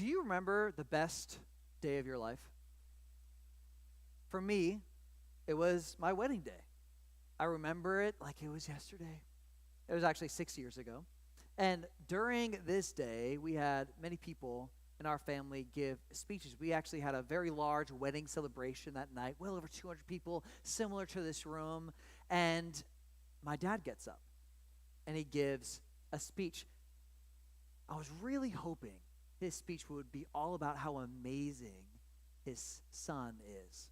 do you remember the best day of your life? For me, it was my wedding day. I remember it like it was yesterday. It was actually 6 years ago. And during this day, we had many people in our family give speeches. We actually had a very large wedding celebration that night, well over 200 people, similar to this room. And my dad gets up and he gives a speech. I was really hoping his speech would be all about how amazing his son is.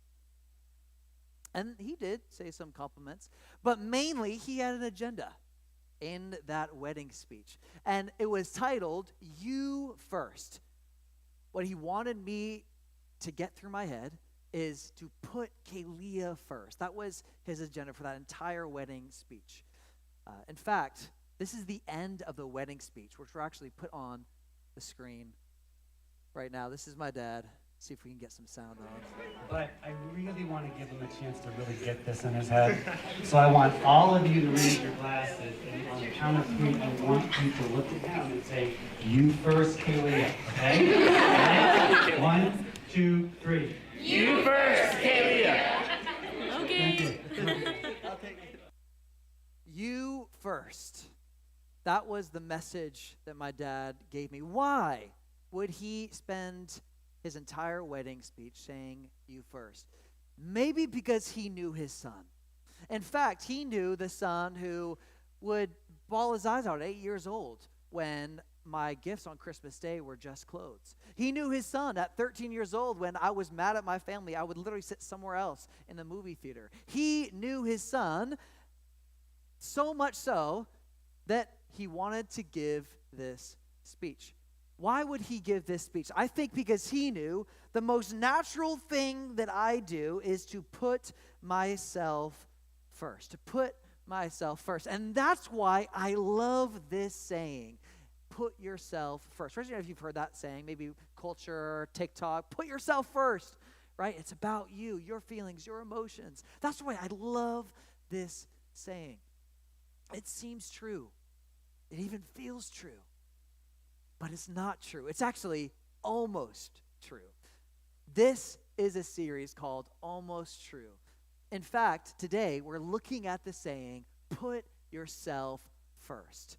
And he did say some compliments, but mainly he had an agenda in that wedding speech. And it was titled, You First. What he wanted me to get through my head is to put Kalia first. That was his agenda for that entire wedding speech. In fact, this is the end of the wedding speech, which we're actually put on the screen right now. This is my dad. See if we can get some sound on. But I really want to give him a chance to really get this in his head. So I want all of you to raise your glasses, and on the count of three, I want you to look at him and say, "You first, Kalia." Okay? 1, 2, 3. You first, Kalia. Thank you. I'll take it. You first. That was the message that my dad gave me. Why would he spend his entire wedding speech saying you first? Maybe because he knew his son. In fact, he knew the son who would bawl his eyes out at 8 years old when my gifts on Christmas Day were just clothes. He knew his son at 13 years old when I was mad at my family. I would literally sit somewhere else in the movie theater. He knew his son so much so that he wanted to give this speech. Why would he give this speech? I think because he knew the most natural thing that I do is to put myself first, to put myself first. And that's why I love this saying, put yourself first. Especially if you've heard that saying, maybe culture, TikTok, put yourself first, right? It's about you, your feelings, your emotions. That's why I love this saying. It seems true. It even feels true. But it's not true. It's actually almost true. This is a series called Almost True. In fact, today we're looking at the saying, put yourself first.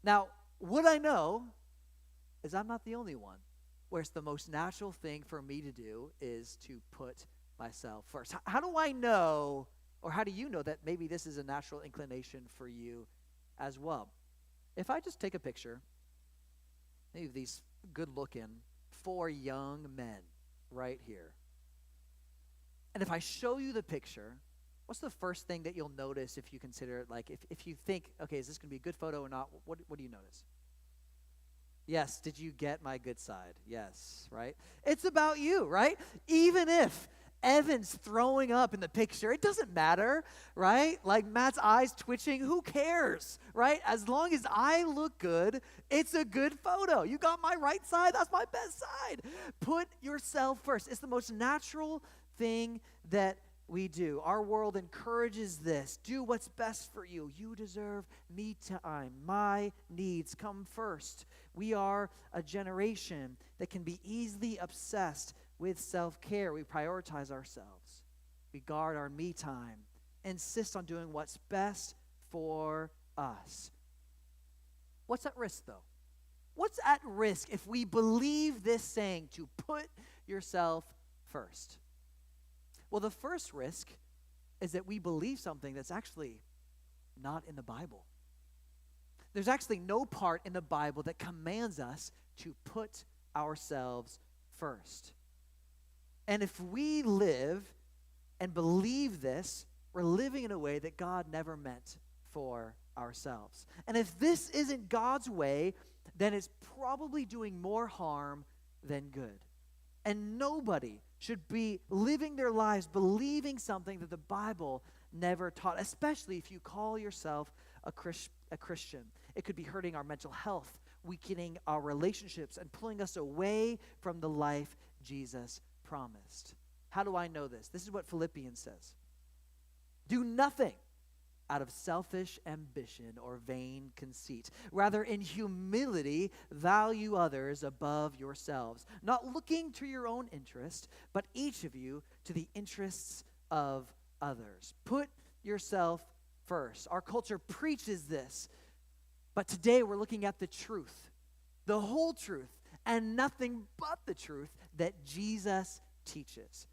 Now, what I know is I'm not the only one where it's the most natural thing for me to do is to put myself first. How do I know, or how do you know that maybe this is a natural inclination for you as well? If I just take a picture, maybe these good-looking 4 young men right here. And if I show you the picture, what's the first thing that you'll notice if you consider it, like if you think, okay, is this going to be a good photo or not? What do you notice? Yes, did you get my good side? Yes, right? It's about you, right? Even if Evan's throwing up in the picture, it doesn't matter, right? Like Matt's eyes twitching, who cares, right? As long as I look good, it's a good photo. You got my right side, that's my best side. Put yourself first. It's the most natural thing that we do. Our world encourages this. Do what's best for you. You deserve me time. My needs come first. We are a generation that can be easily obsessed with self-care. We prioritize ourselves. We guard our me time. Insist on doing what's best for us. What's at risk, though? What's at risk if we believe this saying to put yourself first? Well, the first risk is that we believe something that's actually not in the Bible. There's actually no part in the Bible that commands us to put ourselves first. And if we live and believe this, we're living in a way that God never meant for ourselves. And if this isn't God's way, then it's probably doing more harm than good. And nobody should be living their lives believing something that the Bible never taught, especially if you call yourself a Christian. It could be hurting our mental health, weakening our relationships, and pulling us away from the life Jesus promised. How do I know this? This is what Philippians says. Do nothing out of selfish ambition or vain conceit. Rather, in humility, value others above yourselves, not looking to your own interest, but each of you to the interests of others. Put yourself first. Our culture preaches this, but today we're looking at the truth, the whole truth, and nothing but the truth that Jesus teaches.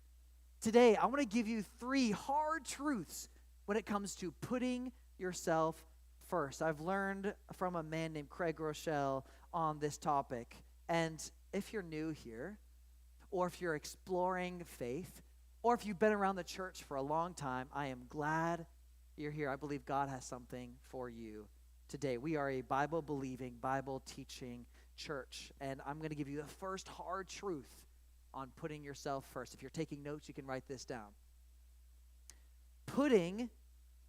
Today, I want to give you 3 hard truths when it comes to putting yourself first. I've learned from a man named Craig Rochelle on this topic. And if you're new here, or if you're exploring faith, or if you've been around the church for a long time, I am glad you're here. I believe God has something for you today. We are a Bible-believing, Bible-teaching church, and I'm going to give you the first hard truth on putting yourself first. If you're taking notes, you can write this down.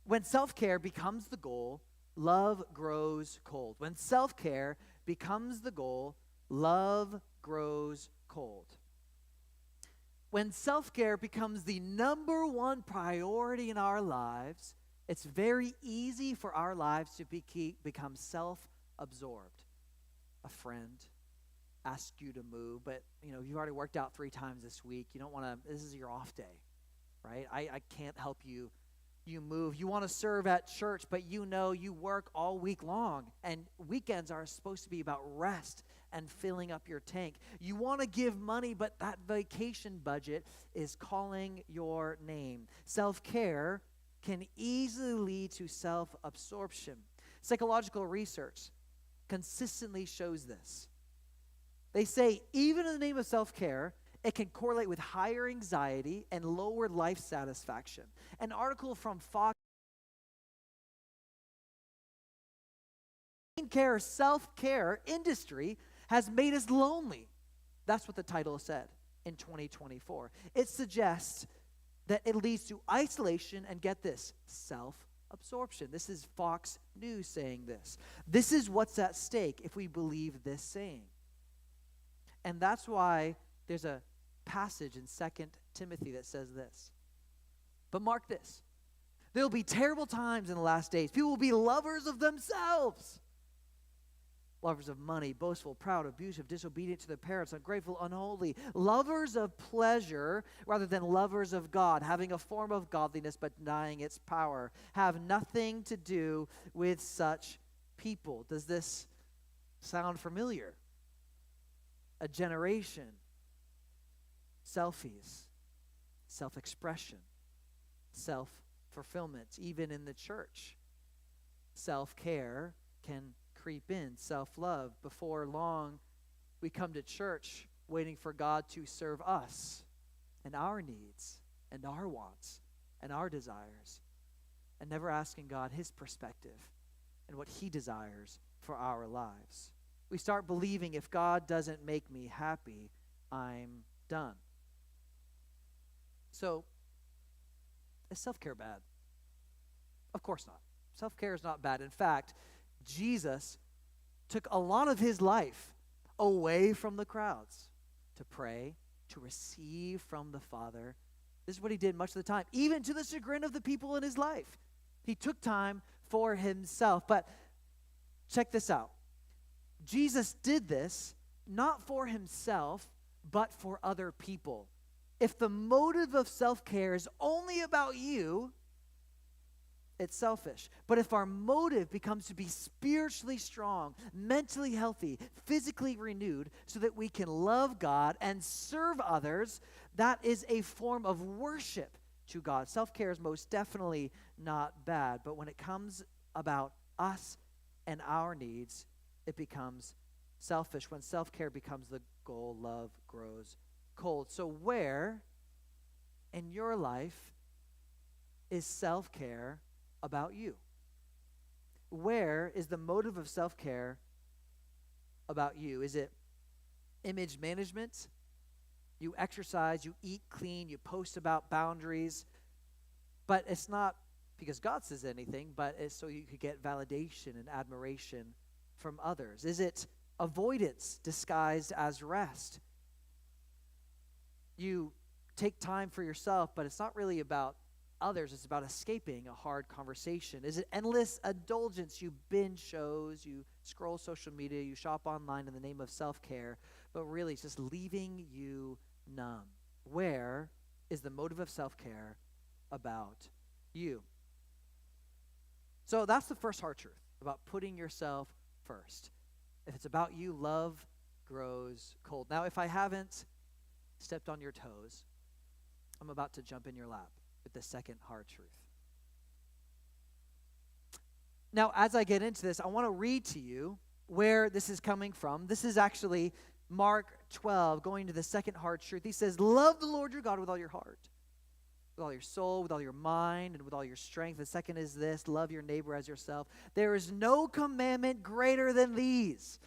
When self-care becomes the goal, love grows cold. When self-care becomes the goal, love grows cold. When self-care becomes the number one priority in our lives, it's very easy for our lives to become self-absorbed. A friend asks you to move, but you've already worked out 3 times this week. You don't want to, this is your off day, right? I can't help you move. You want to serve at church, but you work all week long, and weekends are supposed to be about rest and filling up your tank. You want to give money, but that vacation budget is calling your name. Self-care can easily lead to self-absorption. Psychological research consistently shows this. They say even in the name of self-care, it can correlate with higher anxiety and lower life satisfaction. An article from Fox self-care industry has made us lonely. That's what the title said in 2024. It suggests that it leads to isolation and, get this, self-absorption. This is Fox News saying this. This is what's at stake if we believe this saying. And that's why there's a passage in 2 Timothy that says this. But mark this. There will be terrible times in the last days. People will be lovers of themselves, lovers of money, boastful, proud, abusive, disobedient to their parents, ungrateful, unholy, lovers of pleasure rather than lovers of God, having a form of godliness but denying its power. Have nothing to do with such people. Does this sound familiar? A generation, selfies, self-expression, self-fulfillment, even in the church. Self-care can creep in, self-love. Before long, we come to church waiting for God to serve us and our needs and our wants and our desires, and never asking God his perspective and what he desires for our lives. We start believing if God doesn't make me happy, I'm done. So, is self-care bad? Of course not. Self-care is not bad. In fact, Jesus took a lot of his life away from the crowds to pray, to receive from the Father. This is what he did much of the time, even to the chagrin of the people in his life. He took time for himself. But check this out. Jesus did this not for himself, but for other people. If the motive of self-care is only about you, it's selfish. But if our motive becomes to be spiritually strong, mentally healthy, physically renewed, so that we can love God and serve others, that is a form of worship to God. Self-care is most definitely not bad, but when it comes about us and our needs, it becomes selfish. When self-care becomes the goal, love grows cold. So where in your life is self-care about you? Where is the motive of self-care about you? Is it image management? You exercise, you eat clean, you post about boundaries, but it's not because God says anything, but it's so you could get validation and admiration from others. Is it avoidance disguised as rest? You take time for yourself, but it's not really about others? It's about escaping a hard conversation. Is it endless indulgence? You binge shows, you scroll social media, you shop online in the name of self-care, but really it's just leaving you numb. Where is the motive of self-care about you? So that's the first hard truth about putting yourself first. If it's about you, love grows cold. Now, if I haven't stepped on your toes, I'm about to jump in your lap with the second hard truth. Now, as I get into this, I want to read to you where this is coming from. This is actually Mark 12, going to the second hard truth. He says, love the Lord your God with all your heart, with all your soul, with all your mind, and with all your strength. The second is this, love your neighbor as yourself. There is no commandment greater than these.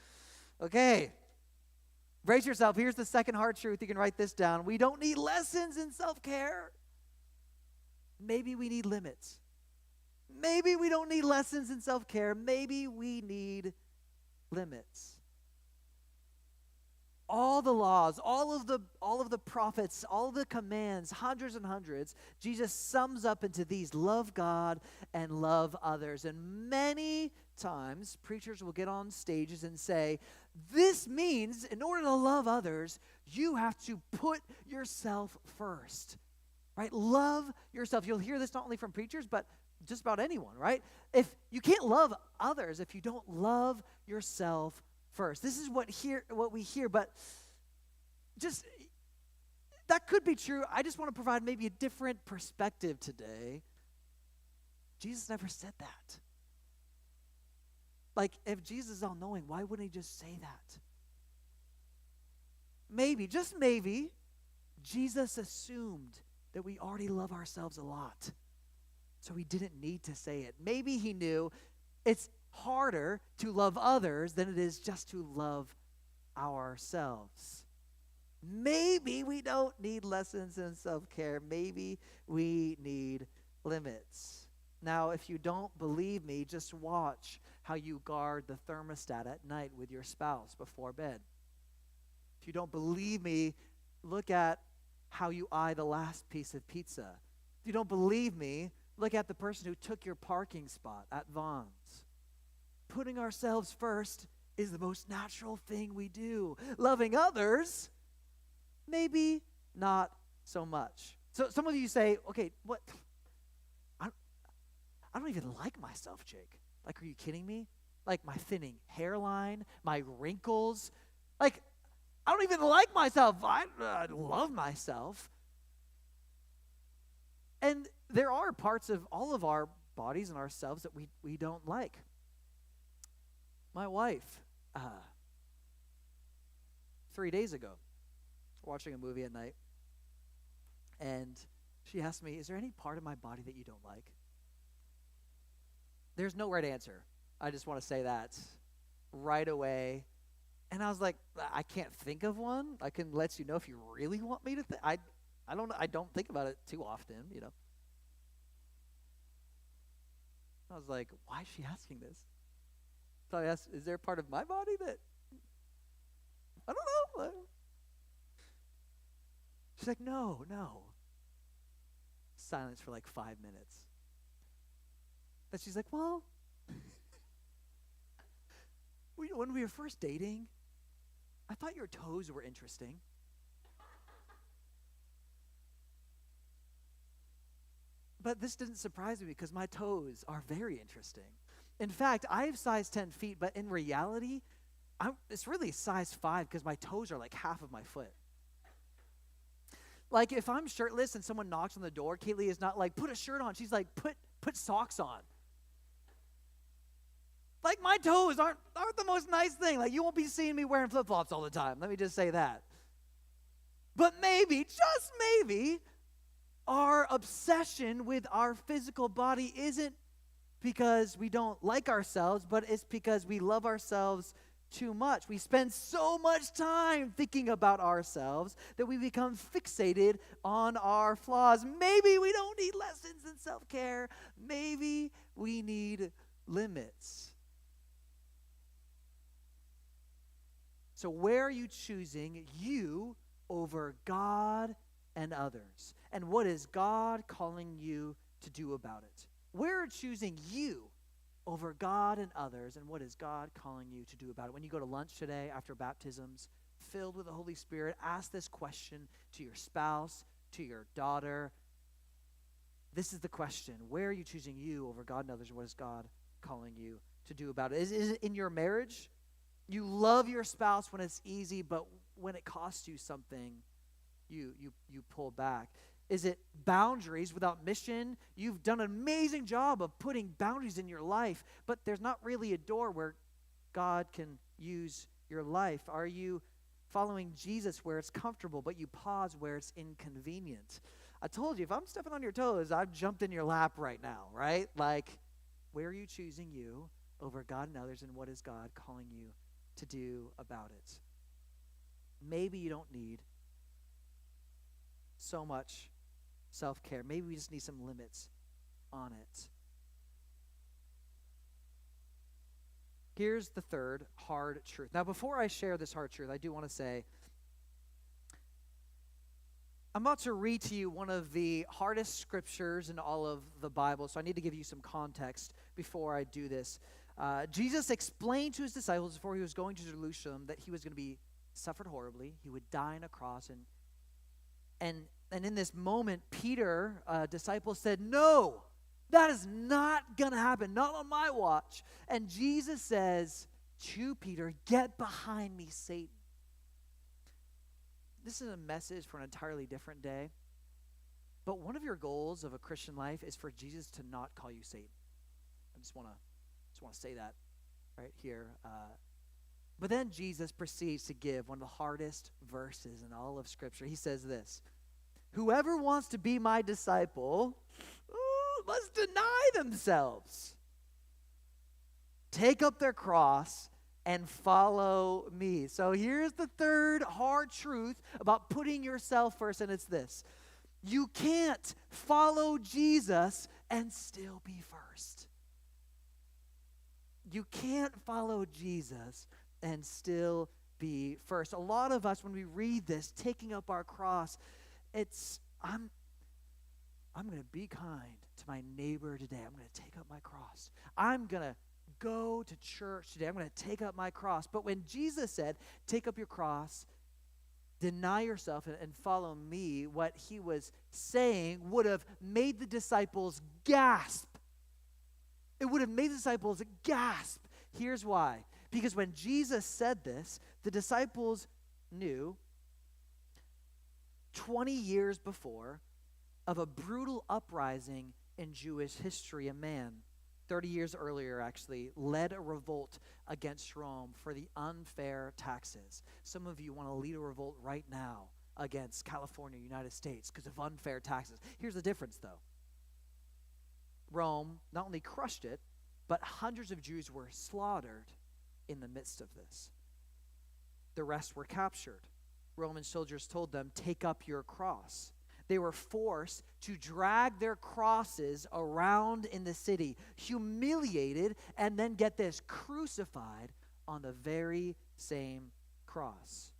Okay. Brace yourself. Here's the second hard truth. You can write this down. We don't need lessons in self-care. Maybe we need limits. Maybe we don't need lessons in self-care. Maybe we need limits. All the laws, all of the prophets, all of the commands, hundreds and hundreds, Jesus sums up into these: love God and love others. And many times preachers will get on stages and say, this means in order to love others, you have to put yourself first. Right? Love yourself. You'll hear this not only from preachers, but just about anyone, right? If you can't love others if you don't love yourself first. This is what we hear, but just that could be true. I just want to provide maybe a different perspective today. Jesus never said that. Like, if Jesus is all-knowing, why wouldn't he just say that? Maybe, just maybe, Jesus assumed that we already love ourselves a lot, so he didn't need to say it. Maybe he knew it's harder to love others than it is just to love ourselves. Maybe we don't need lessons in self-care. Maybe we need limits. Now, if you don't believe me, just watch how you guard the thermostat at night with your spouse before bed. If you don't believe me, look at how you eye the last piece of pizza. If you don't believe me, look at the person who took your parking spot at Vaughn's. Putting ourselves first is the most natural thing we do. Loving others, maybe not so much. So some of you say, okay, what? I don't even like myself, Jake. Like, are you kidding me? Like my thinning hairline, my wrinkles. Like, I don't even like myself. I love myself. And there are parts of all of our bodies and ourselves that we don't like. My wife, 3 days ago, watching a movie at night, and she asked me, is there any part of my body that you don't like? There's no right answer. I just want to say that right away. And I was like, I can't think of one. I can let you know if you really want me to think. I don't think about it too often, you know. I was like, why is she asking this? So I asked, is there a part of my body that I don't know? She's like, no. Silence for like 5 minutes. But she's like, well, when we were first dating, I thought your toes were interesting. But this didn't surprise me because my toes are very interesting. In fact, I have size 10 feet, but in reality, it's really size 5 because my toes are like half of my foot. Like, if I'm shirtless and someone knocks on the door, Kaylee is not like, put a shirt on. She's like, put socks on. Like, my toes aren't the most nice thing. Like, you won't be seeing me wearing flip-flops all the time. Let me just say that. But maybe, just maybe, our obsession with our physical body isn't because we don't like ourselves, but it's because we love ourselves too much. We spend so much time thinking about ourselves that we become fixated on our flaws. Maybe we don't need lessons in self-care. Maybe we need limits. So where are you choosing you over God and others? And what is God calling you to do about it? We're choosing you over God and others, and what is God calling you to do about it? When you go to lunch today after baptisms, filled with the Holy Spirit, ask this question to your spouse, to your daughter. This is the question. Where are you choosing you over God and others, and what is God calling you to do about it? Is it in your marriage? You love your spouse when it's easy, but when it costs you something, you pull back. Is it boundaries without mission? You've done an amazing job of putting boundaries in your life, but there's not really a door where God can use your life. Are you following Jesus where it's comfortable, but you pause where it's inconvenient? I told you, if I'm stepping on your toes, I've jumped in your lap right now, right? Like, where are you choosing you over God and others, and what is God calling you to do about it? Maybe you don't need so much self-care. Maybe we just need some limits on it. Here's the third hard truth. Now, before I share this hard truth, I do want to say, I'm about to read to you one of the hardest scriptures in all of the Bible, so I need to give you some context before I do this. Jesus explained to his disciples before he was going to Jerusalem that he was going to be suffered horribly. He would die on a cross, and in this moment, Peter, disciple, said, "No, that is not going to happen, not on my watch." And Jesus says to Peter, "Get behind me, Satan." This is a message for an entirely different day. But one of your goals of a Christian life is for Jesus to not call you Satan. I just want to say that right here. But then Jesus proceeds to give one of the hardest verses in all of Scripture. He says this: "Whoever wants to be my disciple must deny themselves, take up their cross, and follow me." So here's the third hard truth about putting yourself first, and it's this: you can't follow Jesus and still be first. You can't follow Jesus and still be first. A lot of us, when we read this, taking up our cross, I'm going to be kind to my neighbor today. I'm going to take up my cross. I'm going to go to church today. I'm going to take up my cross. But when Jesus said, take up your cross, deny yourself, and follow me, what he was saying would have made the disciples gasp. It would have made the disciples gasp. Here's why. Because when Jesus said this, the disciples knew 20 years before of a brutal uprising in Jewish history. A man, 30 years earlier actually, led a revolt against Rome for the unfair taxes. Some of you want to lead a revolt right now against California, United States, because of unfair taxes. Here's the difference, though. Rome not only crushed it, but hundreds of Jews were slaughtered in the midst of this. The rest were captured. Roman soldiers told them, take up your cross. They were forced to drag their crosses around in the city, humiliated, and then, get this, crucified on the very same cross.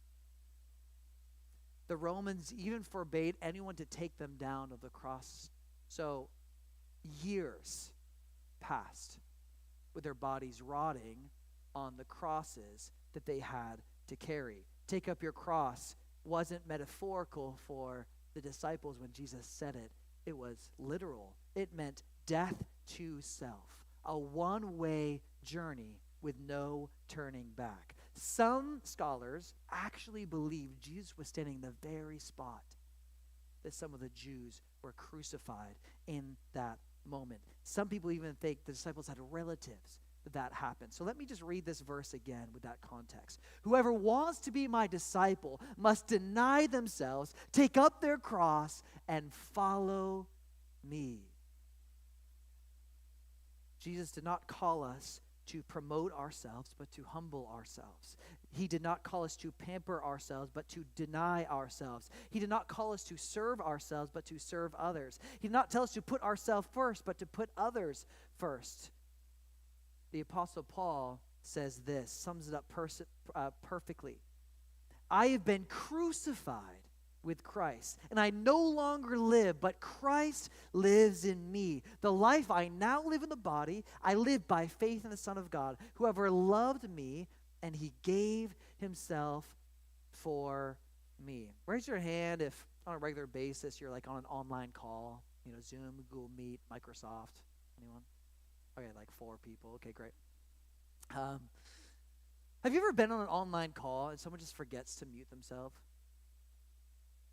The Romans even forbade anyone to take them down of the cross. So years passed with their bodies rotting on the crosses that they had to carry. Take up your cross wasn't metaphorical for the disciples when Jesus said it. It was literal. It meant death to self, a one-way journey with no turning back. Some scholars actually believe Jesus was standing in the very spot that some of the Jews were crucified in that moment. Some people even think the disciples had relatives that happened. So let me just read this verse again with that context. Whoever wants to be my disciple must deny themselves, take up their cross, and follow me. Jesus did not call us to promote ourselves, but to humble ourselves. He did not call us to pamper ourselves, but to deny ourselves. He did not call us to serve ourselves, but to serve others. He did not tell us to put ourselves first, but to put others first. The Apostle Paul says this, sums it up perfectly. I have been crucified with Christ. And I no longer live, but Christ lives in me. The life I now live in the body, I live by faith in the Son of God, whoever loved me, and he gave himself for me. Raise your hand if on a regular basis you're like on an online call, Zoom, Google Meet, Microsoft. Anyone? Okay, like 4 people. Okay, great. Have you ever been on an online call and someone just forgets to mute themselves?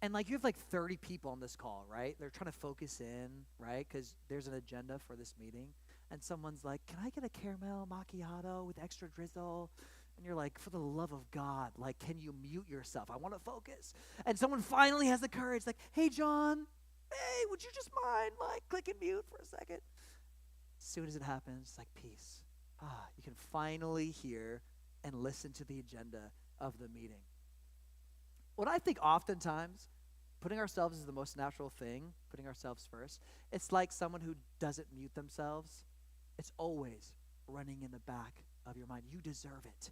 And like you have like 30 people on this call, right? They're trying to focus in, right? Because there's an agenda for this meeting. And someone's like, can I get a caramel macchiato with extra drizzle? And you're like, for the love of God, like, can you mute yourself? I want to focus. And someone finally has the courage, like, hey, John, hey, would you just mind, like, click and mute for a second? As soon as it happens, it's like, peace. You can finally hear and listen to the agenda of the meeting. What I think oftentimes, putting ourselves is the most natural thing, putting ourselves first. It's like someone who doesn't mute themselves. It's always running in the back of your mind. You deserve it.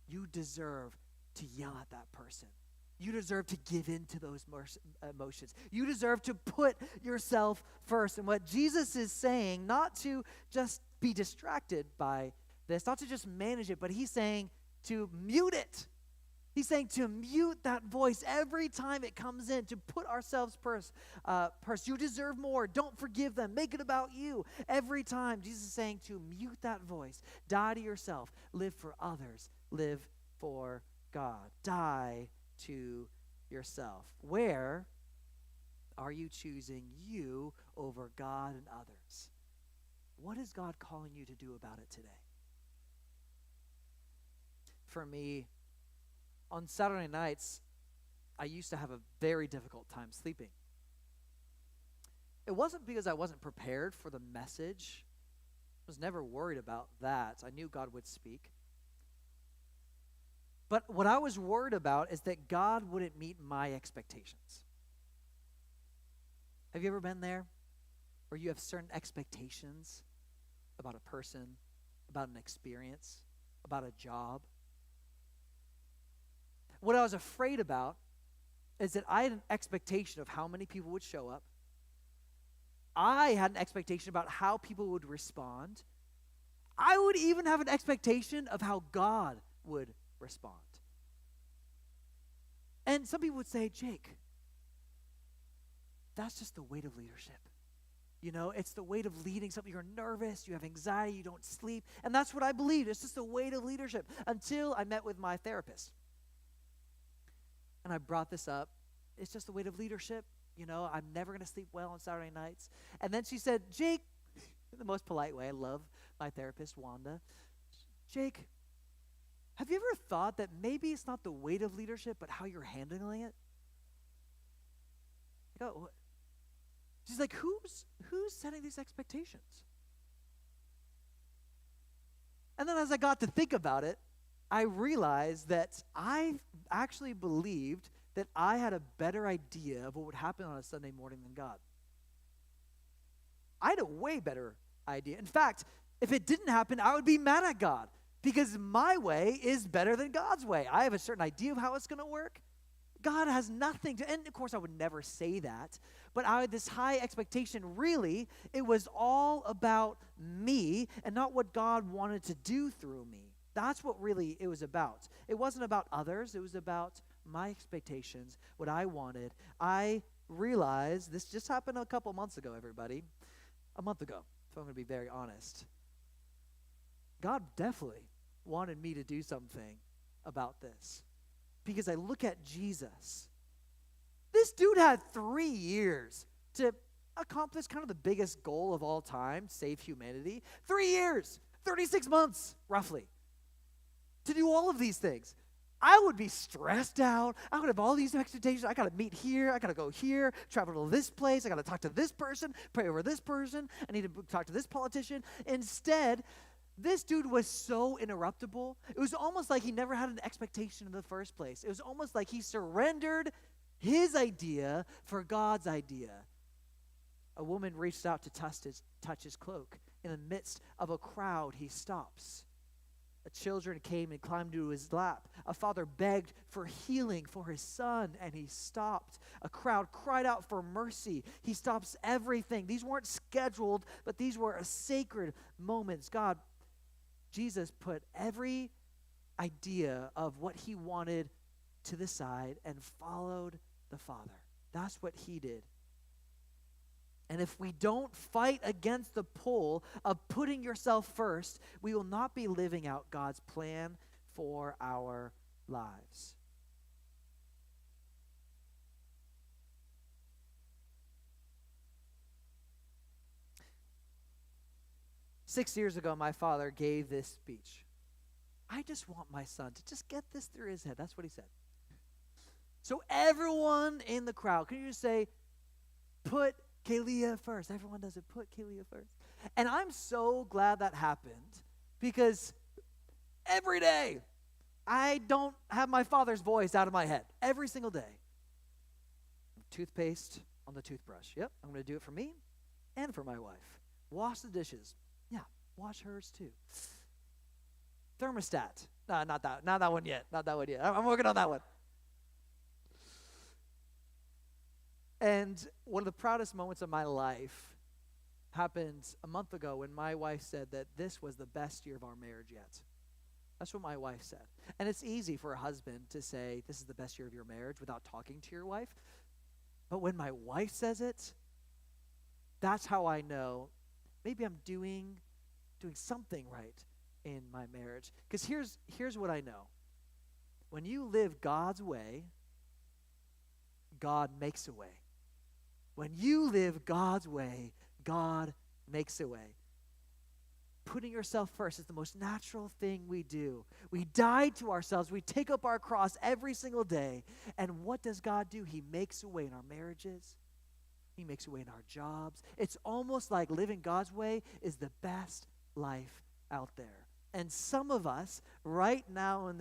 You deserve to yell at that person. You deserve to give in to those emotions. You deserve to put yourself first. And what Jesus is saying, not to just be distracted by this, not to just manage it, but he's saying to mute it. He's saying to mute that voice every time it comes in, to put ourselves first. You deserve more. Don't forgive them. Make it about you. Every time, Jesus is saying to mute that voice. Die to yourself. Live for others. Live for God. Die to yourself. Where are you choosing you over God and others? What is God calling you to do about it today? For me, on Saturday nights, I used to have a very difficult time sleeping. It wasn't because I wasn't prepared for the message. I was never worried about that. I knew God would speak. But what I was worried about is that God wouldn't meet my expectations. Have you ever been there where you have certain expectations about a person, about an experience, about a job? What I was afraid about is that I had an expectation of how many people would show up. I had an expectation about how people would respond. I would even have an expectation of how God would respond. And some people would say, Jake, that's just the weight of leadership. It's the weight of leading something. You're nervous, you have anxiety, you don't sleep. And that's what I believed. It's just the weight of leadership until I met with my therapist. And I brought this up. It's just the weight of leadership. I'm never going to sleep well on Saturday nights. And then she said, Jake, in the most polite way, I love my therapist, Wanda. Jake, have you ever thought that maybe it's not the weight of leadership, but how you're handling it? I go, she's like, who's setting these expectations? And then as I got to think about it, I realized that I actually believed that I had a better idea of what would happen on a Sunday morning than God. I had a way better idea. In fact, if it didn't happen, I would be mad at God because my way is better than God's way. I have a certain idea of how it's going to work. God has nothing to, and of course I would never say that, but I had this high expectation. Really, it was all about me and not what God wanted to do through me. That's what really it was about. It wasn't about others. It was about my expectations, what I wanted. I realized, this just happened a couple months ago, everybody. A month ago, if I'm going to be very honest. God definitely wanted me to do something about this. Because I look at Jesus. This dude had 3 years to accomplish kind of the biggest goal of all time, save humanity. 3 years, 36 months, roughly, to do all of these things. I would be stressed out. I would have all these expectations. I got to meet here. I got to go here, travel to this place. I got to talk to this person, pray over this person. I need to talk to this politician. Instead, this dude was so interruptible. It was almost like he never had an expectation in the first place. It was almost like he surrendered his idea for God's idea. A woman reached out to touch his cloak. In the midst of a crowd, he stops. children came and climbed into his lap. A father begged for healing for his son, and he stopped. A crowd cried out for mercy. He stops everything. These weren't scheduled, but these were sacred moments. Jesus put every idea of what he wanted to the side and followed the Father. That's what he did. And if we don't fight against the pull of putting yourself first, we will not be living out God's plan for our lives. Six years ago, my father gave this speech. I just want my son to just get this through his head. That's what he said. So everyone in the crowd, can you just say, put Kalia first? Everyone does it. Put Kalia first. And I'm so glad that happened, because every day I don't have my father's voice out of my head. Every single day. Toothpaste on the toothbrush. Yep, I'm going to do it for me and for my wife. Wash the dishes. Yeah, wash hers too. Thermostat. No, not that one yet. Not that one yet. I'm working on that one. And one of the proudest moments of my life happened a month ago when my wife said that this was the best year of our marriage yet. That's what my wife said. And it's easy for a husband to say this is the best year of your marriage without talking to your wife. But when my wife says it, that's how I know maybe I'm doing something right in my marriage. Because here's what I know. When you live God's way, God makes a way. When you live God's way, God makes a way. Putting yourself first is the most natural thing we do. We die to ourselves. We take up our cross every single day. And what does God do? He makes a way in our marriages. He makes a way in our jobs. It's almost like living God's way is the best life out there. And some of us right now in